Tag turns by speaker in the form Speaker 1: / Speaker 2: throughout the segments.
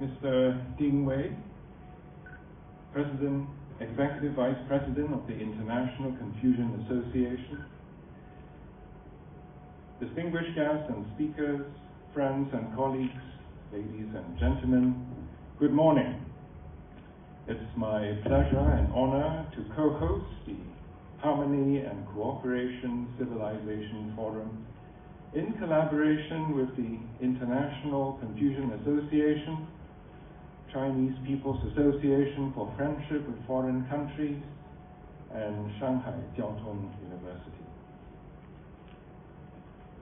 Speaker 1: Mr. Ding Wei, President, Executive Vice President of the International Confucian Association, distinguished guests and speakers, friends and colleagues, ladies and gentlemen, good morning. It's my pleasure and honor to co-host the Harmony and Cooperation Civilization Forum in collaboration with the International Confucian Association, Chinese People's Association for Friendship with Foreign Countries, and Shanghai Jiao Tong University.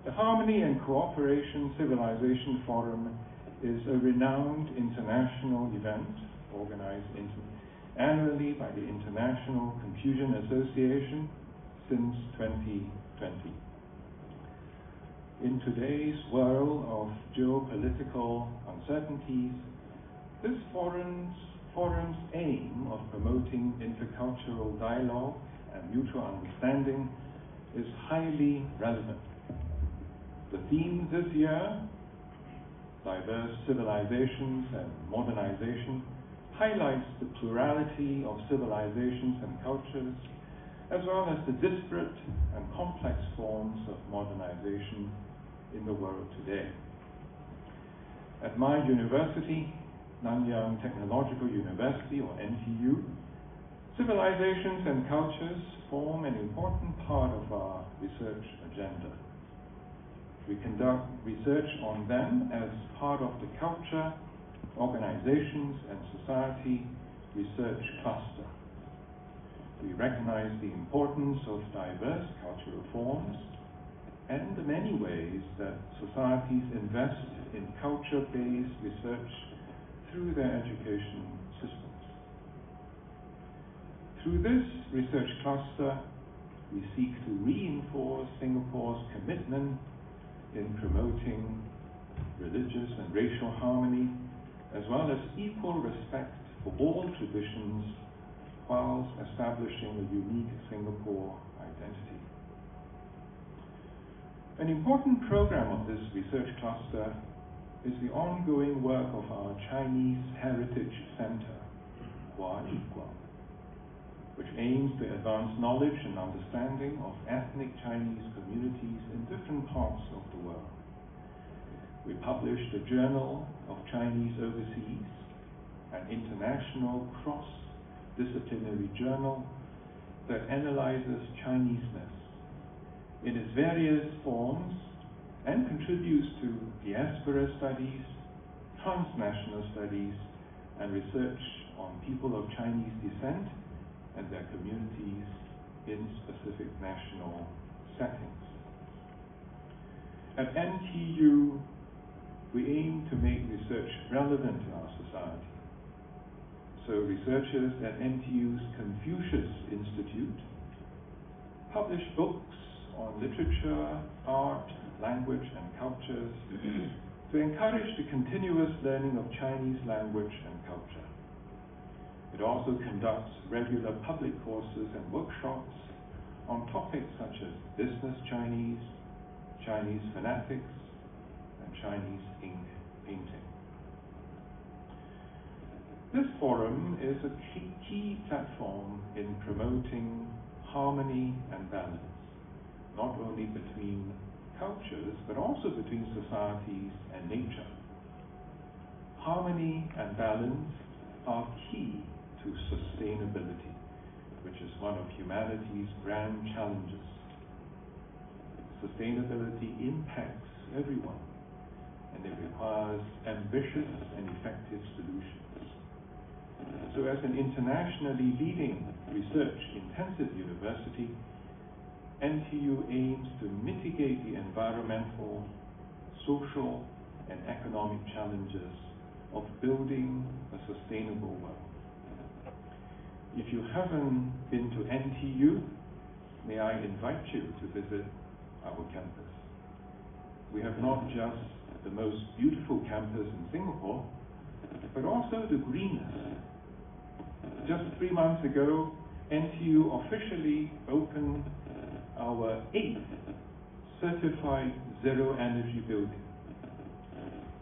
Speaker 1: The Harmony and Cooperation Civilization Forum is a renowned international event organized annually by the International Confucian Association since 2020. In today's world of geopolitical uncertainties, this forum's aim of promoting intercultural dialogue and mutual understanding is highly relevant. The theme this year, Diverse Civilizations and Modernization, highlights the plurality of civilizations and cultures, as well as the disparate and complex forms of modernization in the world today. At my university, Nanyang Technological University, or NTU, civilizations and cultures form an important part of our research agenda. We conduct research on them as part of the Culture, Organizations and Society Research Cluster. We recognize the importance of diverse cultural forms and the many ways that societies invest in culture-based research through their education systems. Through this research cluster, we seek to reinforce Singapore's commitment in promoting religious and racial harmony, as well as equal respect for all traditions, whilst establishing a unique Singapore identity. An important program of this research cluster is the ongoing work of our Chinese Heritage Center, Hua Yi Guang, which aims to advance knowledge and understanding of ethnic Chinese communities in different parts of the world. We published the Journal of Chinese Overseas, an international cross-disciplinary journal that analyzes Chineseness in its various forms and contributes to diaspora studies, transnational studies, and research on people of Chinese descent and their communities in specific national settings. At NTU, we aim to make research relevant to our society. So researchers at NTU's Confucius Institute publish books on literature, art, language, and cultures to encourage the continuous learning of Chinese language and culture. It also conducts regular public courses and workshops on topics such as business Chinese, Chinese phonetics, and Chinese ink painting. This forum is a key platform in promoting harmony and balance, not only between cultures, but also between societies and nature. Harmony and balance are key to sustainability, which is one of humanity's grand challenges. Sustainability impacts everyone, and it requires ambitious and effective solutions. So as an internationally leading research-intensive university, NTU aims to mitigate the environmental, social, and economic challenges of building a sustainable world. If you haven't been to NTU, may I invite you to visit our campus. We have not just the most beautiful campus in Singapore, but also the greenest. Just 3 months ago, NTU officially opened our 8th certified zero energy building,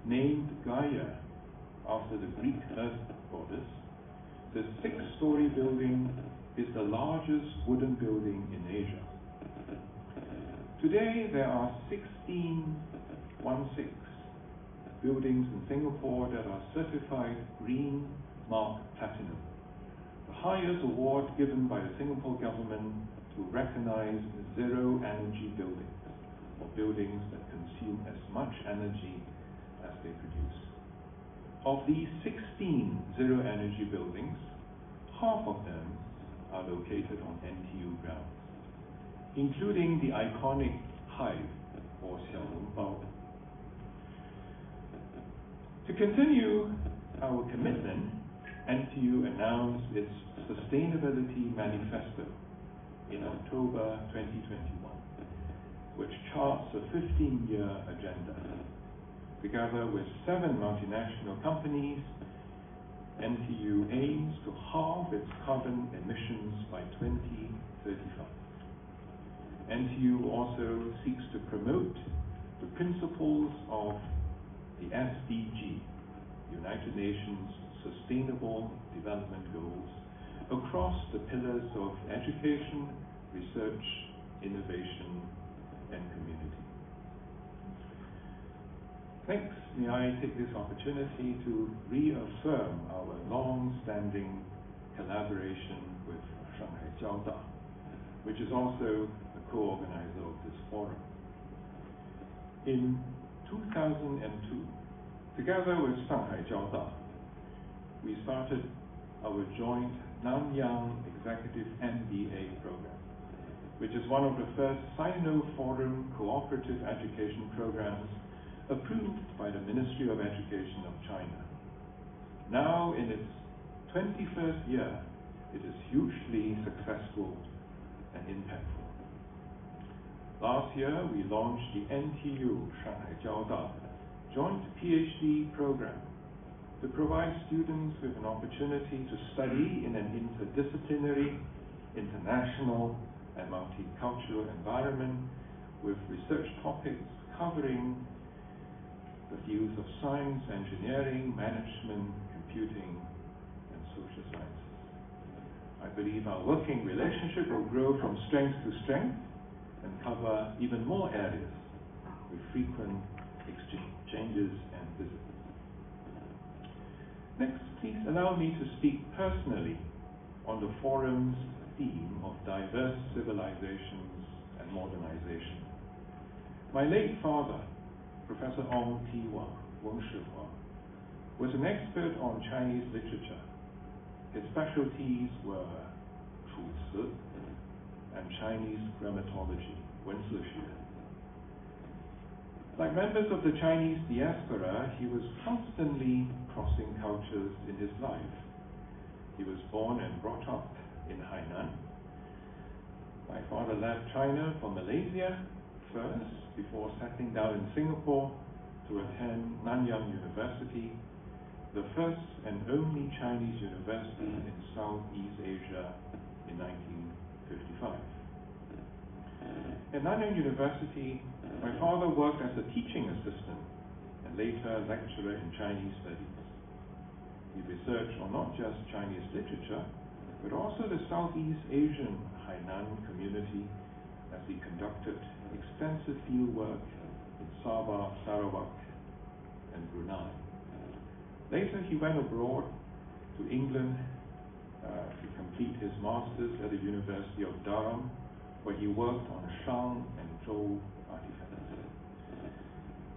Speaker 1: named Gaia, after the Greek Earth Goddess, the 6-story building is the largest wooden building in Asia. Today, there are 16 buildings in Singapore that are certified Green Mark Platinum, the highest award given by the Singapore government to recognize zero-energy buildings, or buildings that consume as much energy as they produce. Of these 16 zero-energy buildings, half of them are located on NTU grounds, including the iconic Hive, or Xiaolongbao. To continue our commitment, NTU announced its Sustainability Manifesto in October 2021, which charts a 15-year agenda. Together with 7 multinational companies, NTU aims to halve its carbon emissions by 2035. NTU also seeks to promote the principles of the SDG, United Nations Sustainable Development Goals, across the pillars of education, research, innovation, and community. Next, may I take this opportunity to reaffirm our long-standing collaboration with Shanghai Jiaoda, which is also a co-organizer of this forum. In 2002, together with Shanghai Jiaoda, we started our joint Nanyang Executive MBA program, which is one of the first Sino-Foreign cooperative education programs approved by the Ministry of Education of China. Now, in its 21st year, it is hugely successful and impactful. Last year, we launched the NTU Shanghai Jiaoda joint PhD program to provide students with an opportunity to study in an interdisciplinary, international, and multicultural environment with research topics covering the fields of science, engineering, management, computing, and social sciences. I believe our working relationship will grow from strength to strength and cover even more areas with frequent exchanges and visits. Next, please allow me to speak personally on the forum's theme of diverse civilizations and modernization. My late father, Professor Ong Ti-Wang, Weng Shihua, was an expert on Chinese literature. His specialties were Chu Ci and Chinese grammatology, Wen Zi Xue. Like members of the Chinese diaspora, he was constantly crossing cultures in his life. He was born and brought up in Hainan. My father left China for Malaysia first, before settling down in Singapore to attend Nanyang University, the first and only Chinese university in Southeast Asia in 1955. At Nanyang University, my father worked as a teaching assistant and later lecturer in Chinese studies. He researched on not just Chinese literature, but also the Southeast Asian Hainan community as he conducted extensive field work in Sabah, Sarawak, and Brunei. Later, he went abroad to England to complete his master's at the University of Durham, where he worked on Shang and Zhou artifacts.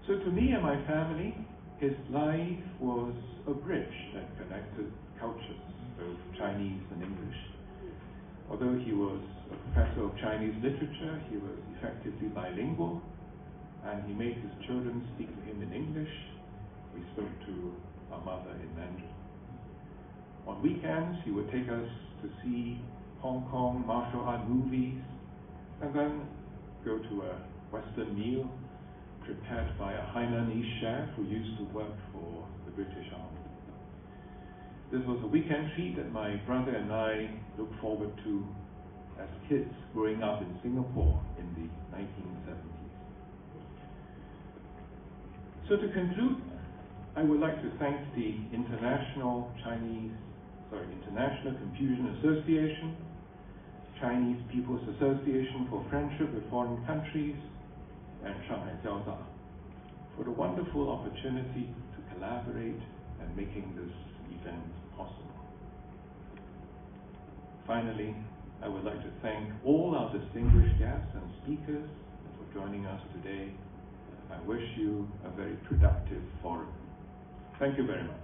Speaker 1: So to me and my family, his life was a bridge that connected cultures, both Chinese and English. Although he was a professor of Chinese literature, he was effectively bilingual, and he made his children speak to him in English. We spoke to our mother in Mandarin. On weekends, he would take us to see Hong Kong martial art movies, and then go to a Western meal prepared by a Hainanese chef who used to work for the British Army. This was a weekend treat that my brother and I looked forward to as kids growing up in Singapore in the 1970s. So to conclude, I would like to thank the International Confucian Association, Chinese People's Association for Friendship with Foreign Countries, and Shanghai Jiaoda for the wonderful opportunity to collaborate and making this event possible. Finally, I would like to thank all our distinguished guests and speakers for joining us today. I wish you a very productive forum. Thank you very much.